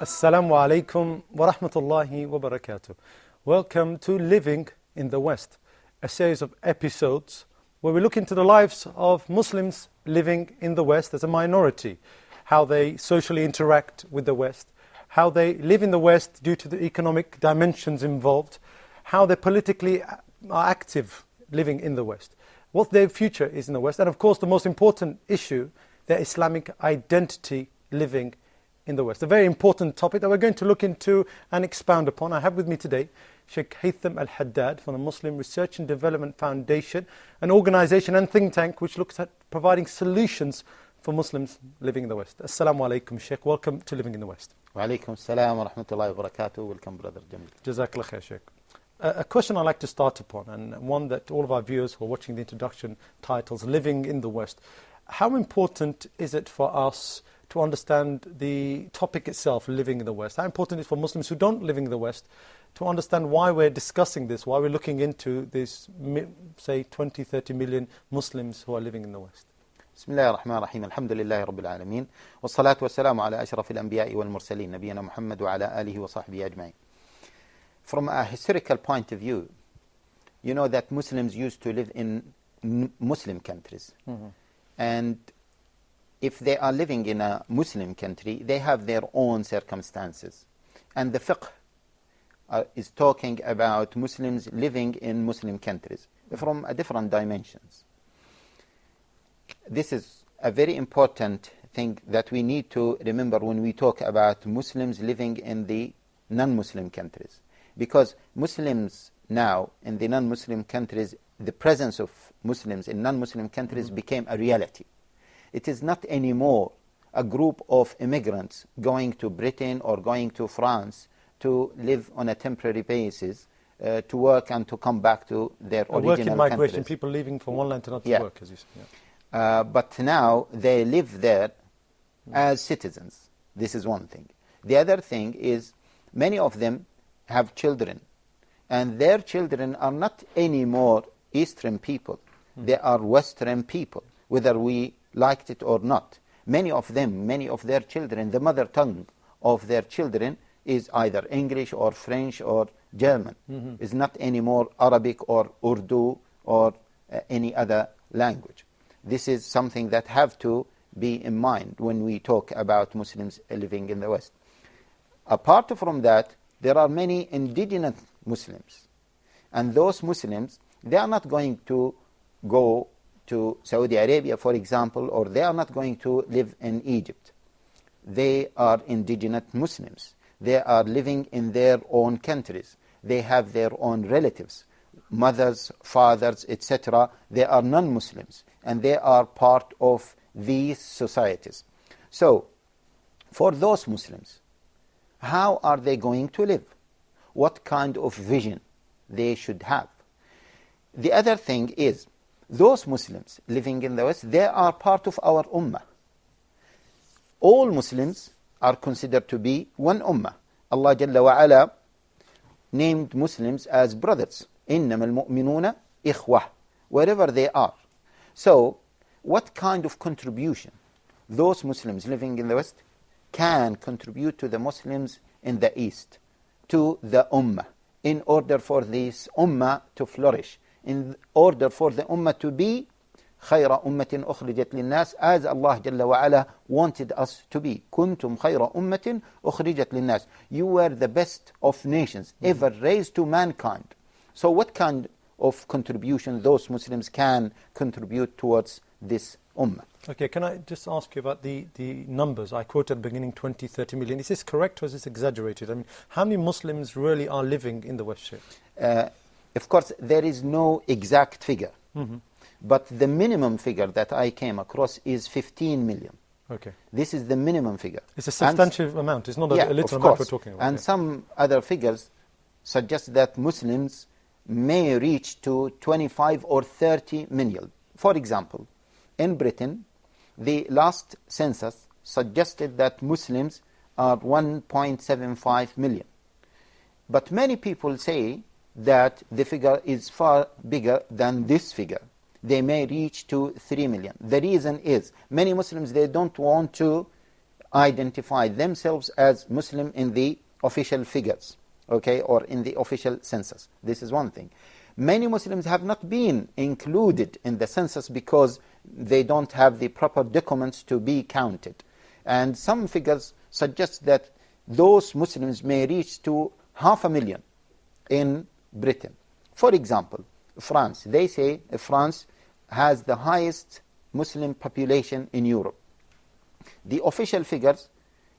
Assalamu alaikum wa rahmatullahi wa barakatuh. Welcome to Living in the West, a series of episodes where we look into the lives of Muslims living in the West as a minority, how they socially interact with the West, how they live in the West due to the economic dimensions involved, how they politically are active living in the West, what their future is in the West, and of course the most important issue, their Islamic identity living in the West. A very important topic that we're going to look into and expound upon. I have with me today Sheikh Al-Haddad from the Muslim Research and Development Foundation, an organization and think tank which looks at providing solutions for Muslims living in the West. Assalamu alaikum, Sheikh. Welcome to Living in the West. Wa alaikum assalam wa rahmatullahi wa barakatuh. Welcome, Brother Jamil. Jazakallah khair, Sheikh. A question I'd like to start upon, and one that all of our viewers who are watching the introduction titles, Living in the West. How important is it for us to understand the topic itself, living in the West? How important is it for Muslims who don't live in the West to understand why we're discussing this, why we're looking into this, say, 20, 30 million Muslims who are living in the West? Bismillah ar-Rahman ar-Rahim. Alhamdulillahi Rabbil Alameen. Wa salatu wa salamu ala ashraf al-anbiya'i wal mursaleen. Nabiyana Muhammad wa ala alihi wa sahbihi ajma'in. From a historical point of view, you know that Muslims used to live in Muslim countries. And if they are living in a Muslim country, they have their own circumstances. And the fiqh is talking about Muslims living in Muslim countries from different dimensions. This is a very important thing that we need to remember when we talk about Muslims living in the non-Muslim countries. Because Muslims now in the non-Muslim countries, the presence of Muslims in non-Muslim countries became a reality. It is not anymore a group of immigrants going to Britain or going to France to live on a temporary basis, to work and to come back to their original Working migration, countries. people leaving from one land to another to work, as you said. But now they live there as citizens. This is one thing. The other thing is many of them have children, and their children are not anymore Eastern people. They are Western people, whether we liked it or not. Many of them, many of their children, the mother tongue of their children is either English or French or German. It's not anymore Arabic or Urdu or any other language. This is something that have to be in mind when we talk about Muslims living in the West. Apart from that, there are many indigenous Muslims. And those Muslims, they are not going to go to Saudi Arabia, for example, or they are not going to live in Egypt. They are indigenous Muslims. They are living in their own countries. They have their own relatives, mothers, fathers, etc. They are non-Muslims, and they are part of these societies. So, for those Muslims, how are they going to live? What kind of vision they should have? The other thing is, those Muslims living in the West, they are part of our ummah. All Muslims are considered to be one ummah. Allah Jalla wa Ala named Muslims as brothers. إِنَّمَا الْمُؤْمِنُونَ إِخْوَةً, wherever they are. So, what kind of contribution those Muslims living in the West can contribute to the Muslims in the East, to the ummah, in order for this ummah to flourish, in order for the ummah to be خَيْرَ أُمَّةٍ أُخْرِجَتْ لِلنَّاسِ, as Allah Jalla wa Ala wanted us to be. كُنْتُمْ خَيْرَ أُمَّةٍ أُخْرِجَتْ لِلنَّاسِ. You were the best of nations ever raised to mankind. So what kind of contribution those Muslims can contribute towards this ummah? Okay, can I just ask you about the numbers? I quoted at the beginning 20, 30 million. Is this correct or is this exaggerated? I mean, how many Muslims really are living in the West, Sheikh? Of course, there is no exact figure. But the minimum figure that I came across is 15 million. Okay. This is the minimum figure. It's a substantial amount. It's not a little amount we're talking about. And some other figures suggest that Muslims may reach to 25 or 30 million. For example, in Britain, the last census suggested that Muslims are 1.75 million. But many people say that the figure is far bigger than this figure. They may reach to 3 million. The reason is, many Muslims, they don't want to identify themselves as Muslim in the official figures, okay, or in the official census. This is one thing. Many Muslims have not been included in the census because they don't have the proper documents to be counted. And some figures suggest that those Muslims may reach to 500,000 in Britain. For example, France. They say France has the highest Muslim population in Europe. The official figures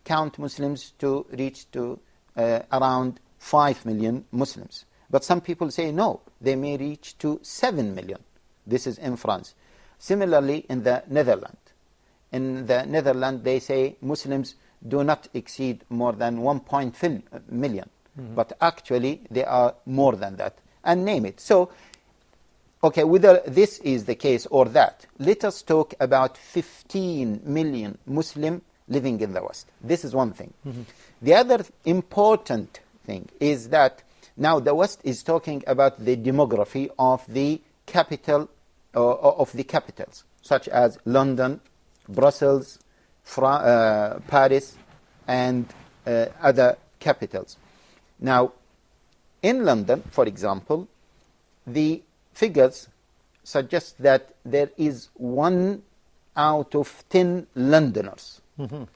count Muslims to reach to around 5 million Muslims. But some people say no, they may reach to 7 million. This is in France. Similarly, in the Netherlands. In the Netherlands, they say Muslims do not exceed more than 1.5 million. But actually, they are more than that. And name it. So, okay, whether this is the case or that, let us talk about 15 million Muslim living in the West. This is one thing. The other important thing is that now the West is talking about the demography of the capital, of the capitals, such as London, Brussels, Paris, and other capitals. Now, in London, for example, the figures suggest that there is 1 out of 10 Londoners.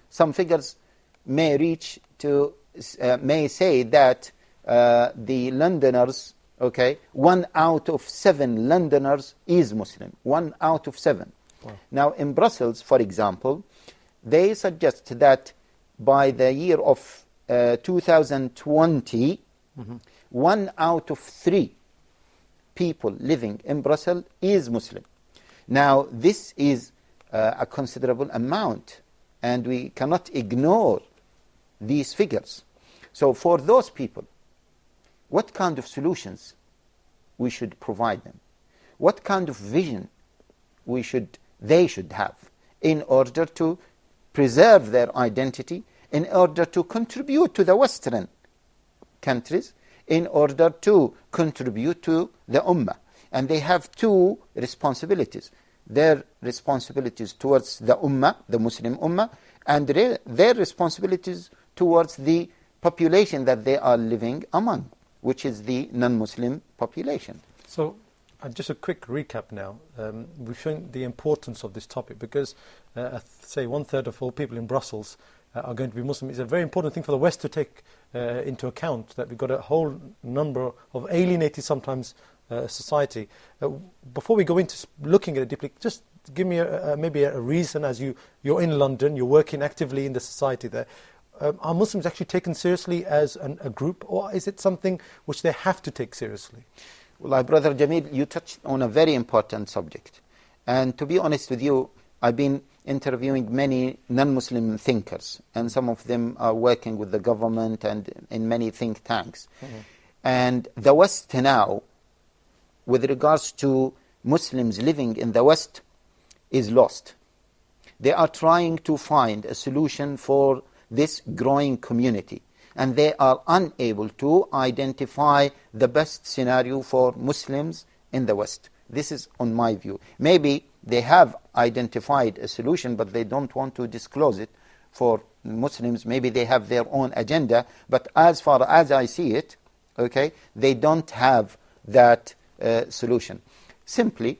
Some figures may reach to, may say that the Londoners, okay, 1 out of 7 Londoners is Muslim. 1 out of 7. Wow. Now, in Brussels, for example, they suggest that by the year of 2020, 1 out of 3 people living in Brussels is Muslim. Now, this is a considerable amount, and we cannot ignore these figures. So for those people, what kind of solutions we should provide them? What kind of vision they should have in order to preserve their identity, in order to contribute to the Western countries, in order to contribute to the Ummah? And they have two responsibilities. Their responsibilities towards the Ummah, the Muslim Ummah, and their responsibilities towards the population that they are living among, which is the non-Muslim population. So, just a quick recap now. We've shown the importance of this topic because, say, 1/3 of all people in Brussels are going to be Muslim. It's a very important thing for the West to take into account, that we've got a whole number of alienated, sometimes, society. Before we go into looking at it deeply, just give me maybe a reason, as you're in London, you're working actively in the society there. Are Muslims actually taken seriously as a group, or is it something which they have to take seriously? Well, Brother Jamil, you touched on a very important subject. And to be honest with you, I've been interviewing many non-Muslim thinkers, and some of them are working with the government and in many think tanks. And the West now, with regards to Muslims living in the West, is lost. They are trying to find a solution for this growing community, and they are unable to identify the best scenario for Muslims in the West. This is on my view. Maybe they have identified a solution, but they don't want to disclose it for Muslims. Maybe they have their own agenda, but as far as I see it, okay, they don't have that solution. Simply,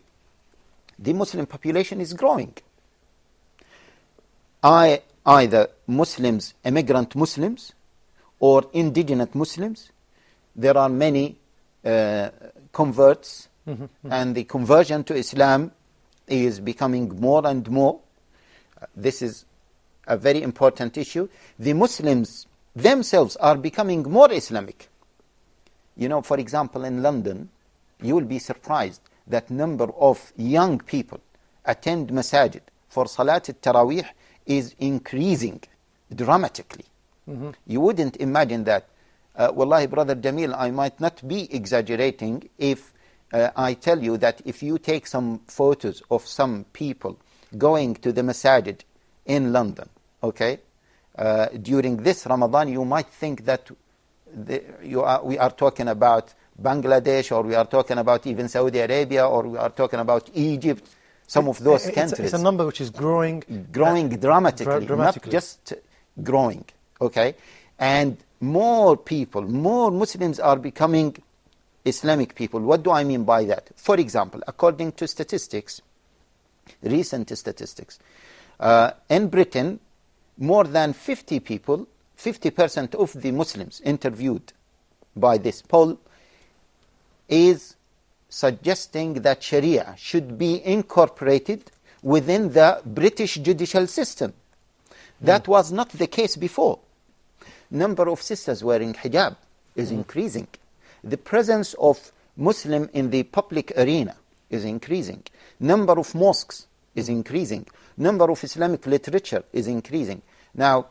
the Muslim population is growing. Either Muslims, immigrant Muslims, or indigenous Muslims. There are many converts, and the conversion to Islam is becoming more and more. This is a very important issue. The Muslims themselves are becoming more Islamic. You know, for example, in London, you will be surprised that number of young people attend masajid for Salat al-Tarawih is increasing dramatically. You wouldn't imagine that. Wallahi, Brother Jamil, I might not be exaggerating if I tell you that if you take some photos of some people going to the masajid in London, okay, during this Ramadan, you might think that we are talking about Bangladesh, or we are talking about even Saudi Arabia, or we are talking about Egypt, some of those countries. It's a number which is growing dramatically. Not just growing, okay? And more people, more Muslims are becoming Islamic people. What do I mean by that? For example, according to statistics, recent statistics, in Britain, more than 50% of the Muslims interviewed by this poll is suggesting that Sharia should be incorporated within the British judicial system. That was not the case before. Number of sisters wearing hijab is increasing. The presence of Muslim in the public arena is increasing. Number of mosques is increasing. Number of Islamic literature is increasing. Now,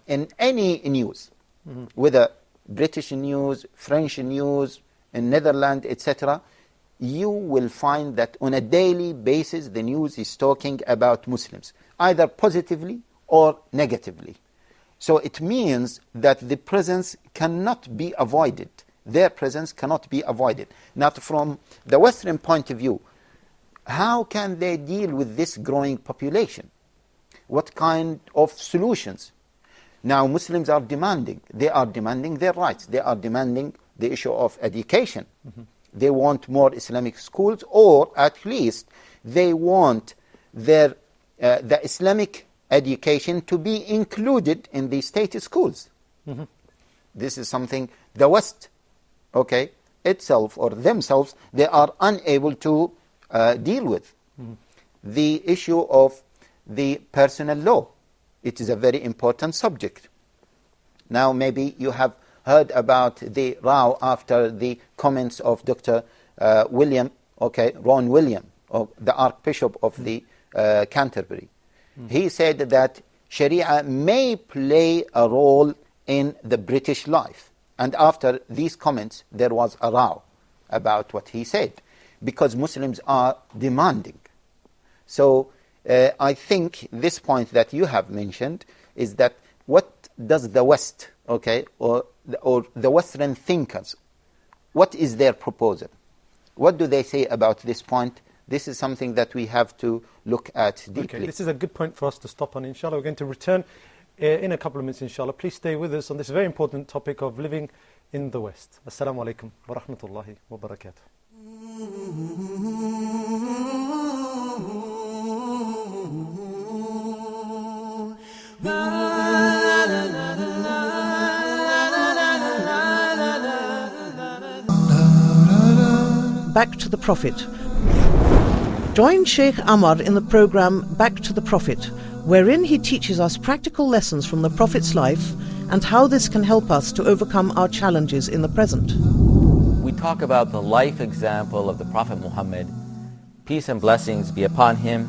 in any news, whether British news, French news, in Netherlands, etc., you will find that on a daily basis the news is talking about Muslims, either positively or negatively. So it means that the presence cannot be avoided. Their presence cannot be avoided. Now, from the Western point of view, how can they deal with this growing population? What kind of solutions? Now, Muslims are demanding. They are demanding their rights. They are demanding the issue of education. They want more Islamic schools, or at least they want their the Islamic education to be included in the state schools. This is something the West, okay, itself or themselves, they are unable to deal with. The issue of the personal law, it is a very important subject. Now, maybe you have heard about the row after the comments of Dr. William, okay, Ron William, the Archbishop of the Canterbury. He said that Sharia may play a role in the British life. And after these comments, there was a row about what he said, because Muslims are demanding. So I think this point that you have mentioned is that what does the West, okay, or the Western thinkers, what is their proposal? What do they say about this point? This is something that we have to look at deeply. Okay, this is a good point for us to stop on, inshallah. We're going to return in a couple of minutes, inshallah. Please stay with us on this very important topic of living in the West. Assalamu alaikum wa rahmatullahi wa barakatuh. Back to the Prophet. Join Sheikh Ammar in the program Back to the Prophet, wherein he teaches us practical lessons from the Prophet's life and how this can help us to overcome our challenges in the present. We talk about the life example of the Prophet Muhammad, peace and blessings be upon him,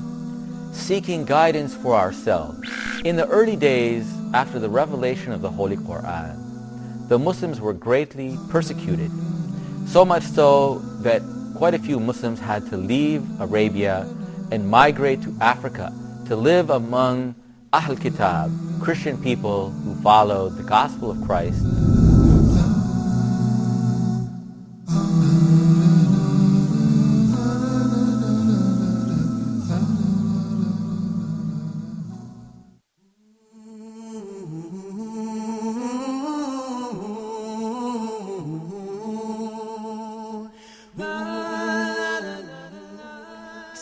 seeking guidance for ourselves. In the early days after the revelation of the Holy Quran, the Muslims were greatly persecuted, so much so that quite a few Muslims had to leave Arabia and migrate to Africa to live among Ahl Kitab, Christian people who followed the gospel of Christ.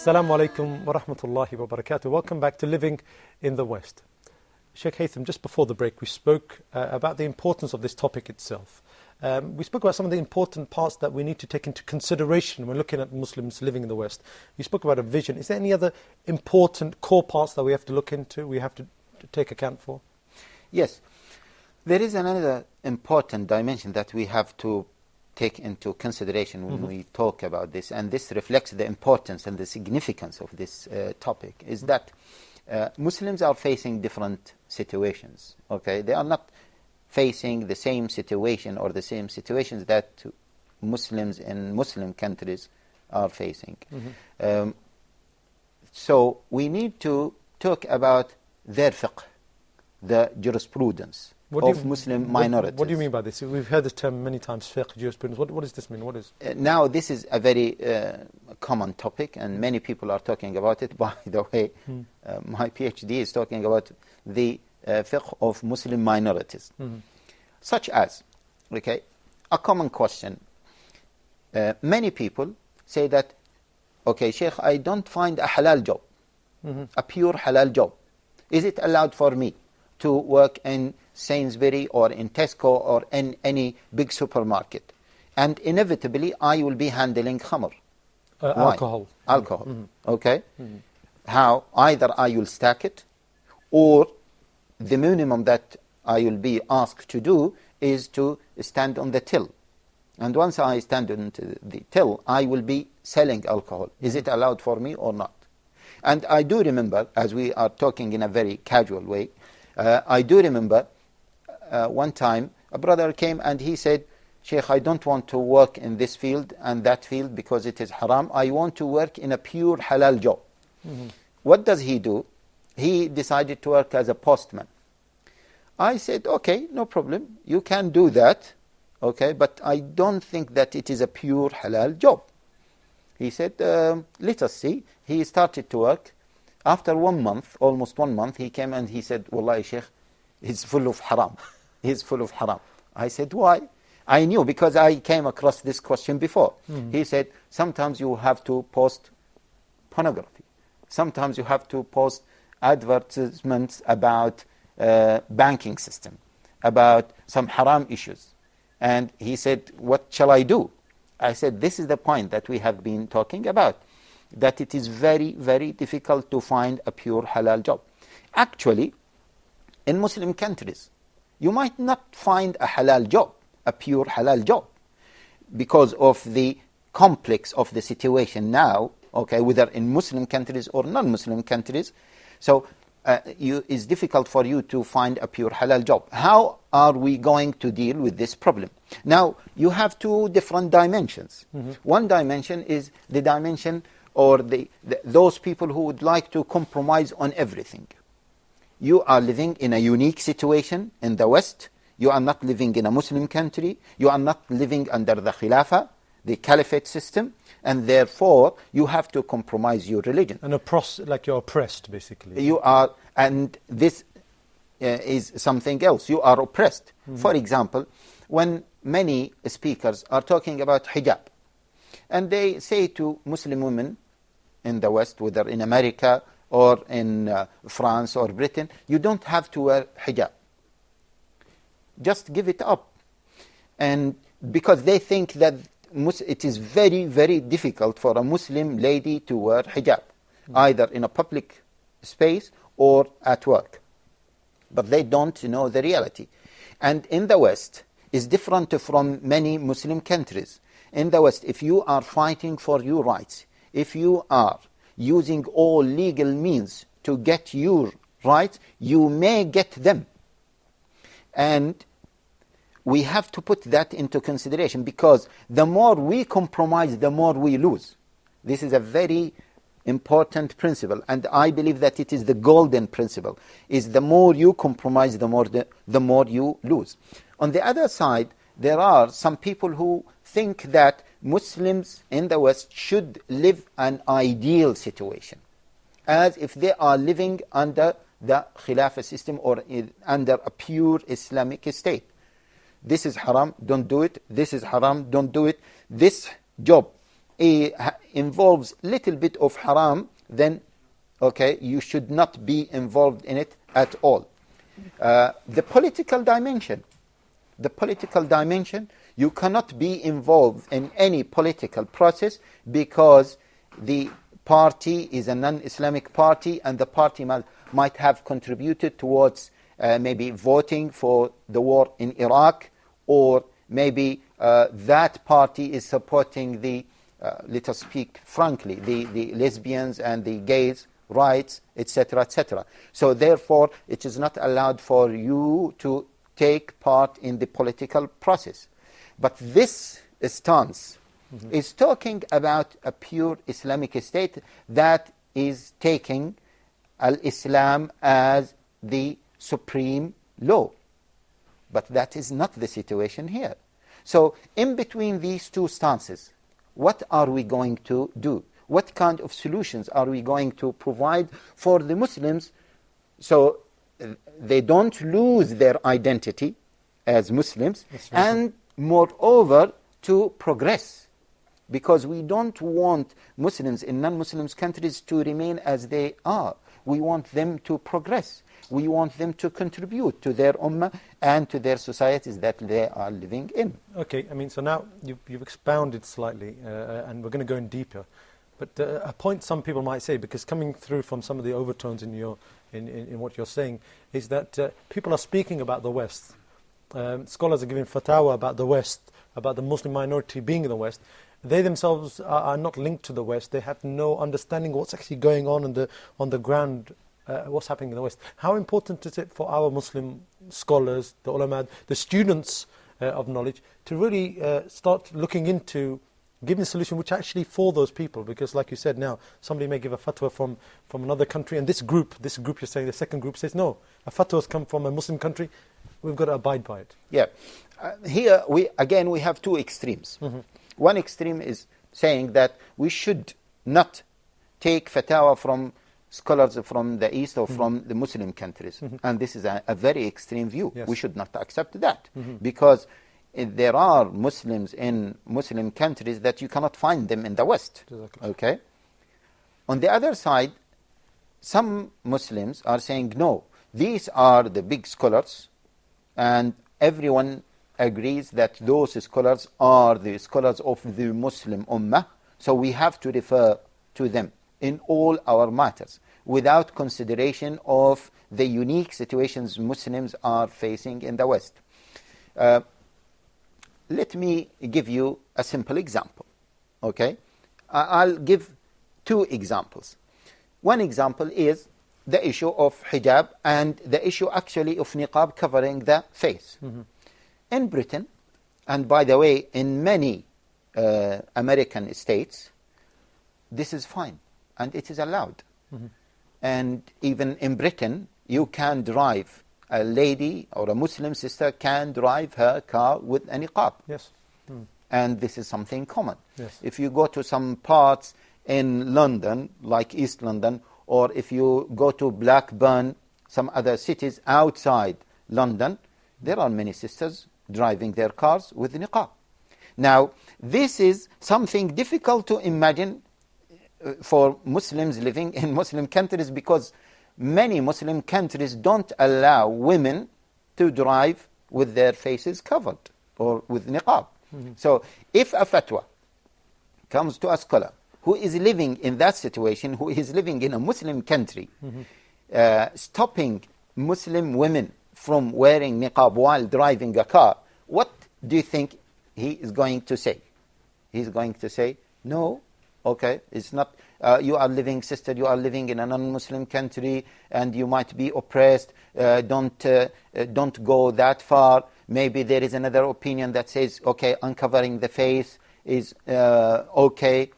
Assalamu alaikum wa rahmatullahi wa barakatuh. Welcome back to Living in the West. Sheikh Haytham, just before the break we spoke about the importance of this topic itself. We spoke about some of the important parts that we need to take into consideration when looking at Muslims living in the West. You spoke about a vision. Is there any other important core parts that we have to look into, we have to take account for? Yes. There is another important dimension that we have to take into consideration when we talk about this, and this reflects the importance and the significance of this topic, is that Muslims are facing different situations. Okay, they are not facing the same situation or the same situations that Muslims in Muslim countries are facing. So we need to talk about their fiqh, the jurisprudence of Muslim minorities. What do you mean by this? We've heard the term many times, fiqh, jurisprudence. What does this mean? What is? Now, this is a very common topic, and many people are talking about it. By the way, my PhD is talking about the fiqh of Muslim minorities. Such as, okay, a common question. Many people say that, okay, Sheikh, I don't find a halal job, a pure halal job. Is it allowed for me to work in Sainsbury or in Tesco or in any big supermarket? And inevitably, I will be handling khamr. Alcohol. Alcohol, okay? How? Either I will stack it, or the minimum that I will be asked to do is to stand on the till. And once I stand on the till, I will be selling alcohol. Is it allowed for me or not? And I do remember, as we are talking in a very casual way, I do remember one time a brother came and he said, Sheikh, I don't want to work in this field and that field because it is haram. I want to work in a pure halal job. What does he do? He decided to work as a postman. I said, okay, no problem. You can do that, okay, but I don't think that it is a pure halal job. He said, let us see. He started to work. After 1 month, almost 1 month, he came and he said, Wallahi, Sheikh, he's full of haram. He's full of haram. I said, why? I knew because I came across this question before. He said, sometimes you have to post pornography. Sometimes you have to post advertisements about banking system, about some haram issues. And he said, what shall I do? I said, this is the point that we have been talking about, that it is very, very difficult to find a pure halal job. Actually, in Muslim countries, you might not find a halal job, a pure halal job, because of the complex of the situation now, okay, whether in Muslim countries or non-Muslim countries. So it's difficult for you to find a pure halal job. How are we going to deal with this problem? Now, you have two different dimensions. One dimension is the dimension or those people who would like to compromise on everything. You are living in a unique situation in the West. You are not living in a Muslim country. You are not living under the Khilafah, the Caliphate system, and therefore you have to compromise your religion. And like you're oppressed, basically. You are, and this is something else. You are oppressed. For example, when many speakers are talking about hijab, and they say to Muslim women in the West, whether in America or in France or Britain, you don't have to wear hijab. Just give it up. And because they think that it is very, very difficult for a Muslim lady to wear hijab, either in a public space or at work. But they don't know the reality. And in the West, is different from many Muslim countries. In the West, if you are fighting for your rights, if you are using all legal means to get your rights, you may get them. And we have to put that into consideration, because the more we compromise, the more we lose. This is a very important principle, and I believe that it is the golden principle, is the more you compromise, the more you lose. On the other side, there are some people who think that Muslims in the West should live an ideal situation, as if they are living under the Khilafah system or under a pure Islamic state. This is haram, don't do it. This is haram, don't do it. This job involves little bit of haram, then, okay, you should not be involved in it at all. The political dimension, you cannot be involved in any political process because the party is a non-Islamic party, and the party might have contributed towards maybe voting for the war in Iraq, or maybe that party is supporting the, let us speak frankly, the lesbians and the gays' rights, etc., etc. So therefore, it is not allowed for you to take part in the political process. But this stance is talking about a pure Islamic state that is taking al-Islam as the supreme law. But that is not the situation here. So in between these two stances, what are we going to do? What kind of solutions are we going to provide for the Muslims? So they don't lose their identity as Muslims, That's right. and moreover to progress, because we don't want Muslims in non-Muslim countries to remain as they are. We want them to progress. We want them to contribute to their ummah and to their societies that they are living in. Okay, I mean, so now you've expounded slightly, and we're going to go in deeper. But a point some people might say, because coming through from some of the overtones in what you're saying, is that people are speaking about the West. Scholars are giving fatwa about the West, about the Muslim minority being in the West. They themselves are not linked to the West. They have no understanding of what's actually going on the ground, what's happening in the West. How important is it for our Muslim scholars, the ulama, the students of knowledge, to really start looking into giving a solution which actually for those people? Because like you said now, somebody may give a fatwa from another country, and this group you're saying, the second group says, no, a fatwa has come from a Muslim country, we've got to abide by it. Yeah. Here, we have two extremes. Mm-hmm. One extreme is saying that we should not take fatwa from scholars from the East or from the Muslim countries. And this is a very extreme view. Yes. We should not accept that, because there are Muslims in Muslim countries that you cannot find them in the West. Exactly. Okay? On the other side, some Muslims are saying, no, these are the big scholars, and everyone agrees that those scholars are the scholars of the Muslim Ummah, so we have to refer to them in all our matters, without consideration of the unique situations Muslims are facing in the West. Let me give you a simple example. Okay? I'll give two examples. One example is the issue of hijab and the issue actually of niqab covering the face. In Britain, and by the way, in many American states, this is fine and it is allowed. And even in Britain, you can drive, a lady or a Muslim sister can drive her car with a niqab. Yes. And this is something common. Yes. If you go to some parts in London, like East London, or if you go to Blackburn, some other cities outside London, there are many sisters driving their cars with niqab. Now, this is something difficult to imagine for Muslims living in Muslim countries, because many Muslim countries don't allow women to drive with their faces covered or with niqab. So if a fatwa comes to a scholar who is living in that situation, who is living in a Muslim country, stopping Muslim women from wearing niqab while driving a car, what do you think he is going to say? He's going to say, no, okay, it's not, you are living, sister, you are living in a non-Muslim country and you might be oppressed, don't go that far. Maybe there is another opinion that says, okay, uncovering the face is okay,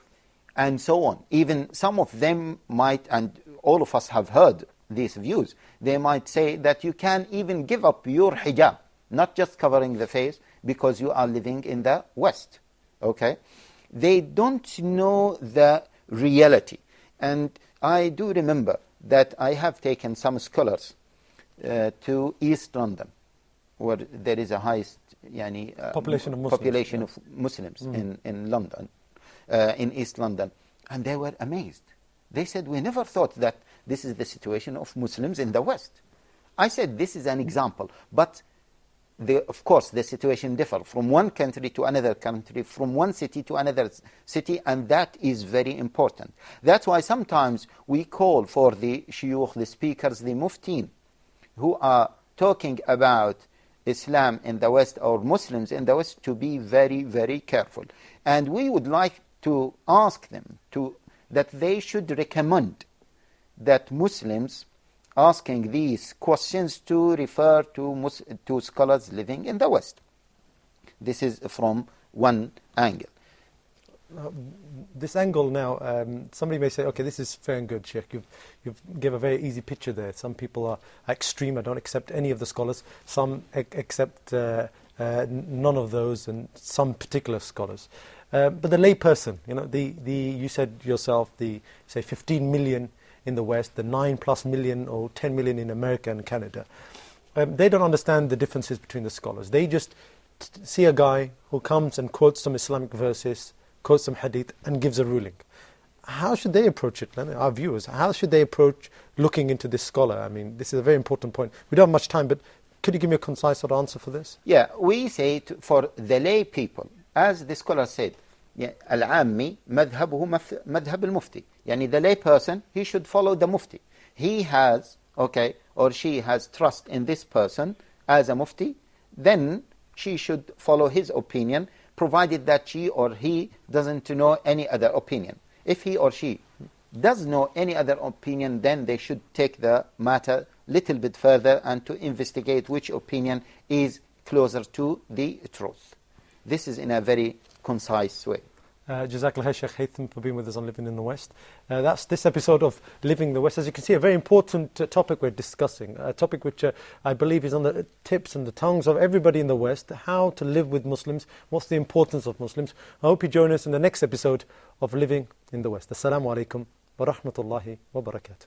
and so on. Even some of them might, and all of us have heard these views, they might say that you can even give up your hijab, not just covering the face, because you are living in the West. Okay? They don't know the reality. And I do remember that I have taken some scholars to East London, where there is a highest population of Muslims, in London, in East London. And they were amazed. They said, we never thought that this is the situation of Muslims in the West. I said, this is an example. But of course, the situation differs from one country to another country, from one city to another city, and that is very important. That's why sometimes we call for the shuyukh, the speakers, the muftin, who are talking about Islam in the West or Muslims in the West, to be very, very careful. And we would like to ask them that they should recommend that Muslims asking these questions to refer to scholars living in the West. This is from one angle. This angle now, somebody may say, okay, this is fair and good, Sheikh. You've give a very easy picture there. Some people are extreme. I don't accept any of the scholars. Some accept none of those, and some particular scholars. But the lay person, you said yourself, say 15 million in the West, the 9+ million or 10 million in America and Canada, they don't understand the differences between the scholars. They just see a guy who comes and quotes some Islamic verses, quotes some hadith, and gives a ruling. How should they approach it, our viewers? How should they approach looking into this scholar? I mean, this is a very important point. We don't have much time, but could you give me a concise sort of answer for this? Yeah, we say for the lay people, as the scholar said, العامي مذهبه مذهب المفتي. يعني the lay person, he should follow the mufti. He has, okay, or she has trust in this person as a mufti, then she should follow his opinion, provided that she or he doesn't know any other opinion. If he or she does know any other opinion, then they should take the matter little bit further and to investigate which opinion is closer to the truth. This is in a very concise way. Jazakallah Shaykh Haytham for being with us on Living in the West. That's this episode of Living in the West. As you can see, a very important topic we're discussing, a topic which I believe is on the tips and the tongues of everybody in the West, how to live with Muslims, what's the importance of Muslims. I hope you join us in the next episode of Living in the West. Assalamu alaikum wa rahmatullahi wa barakatuh.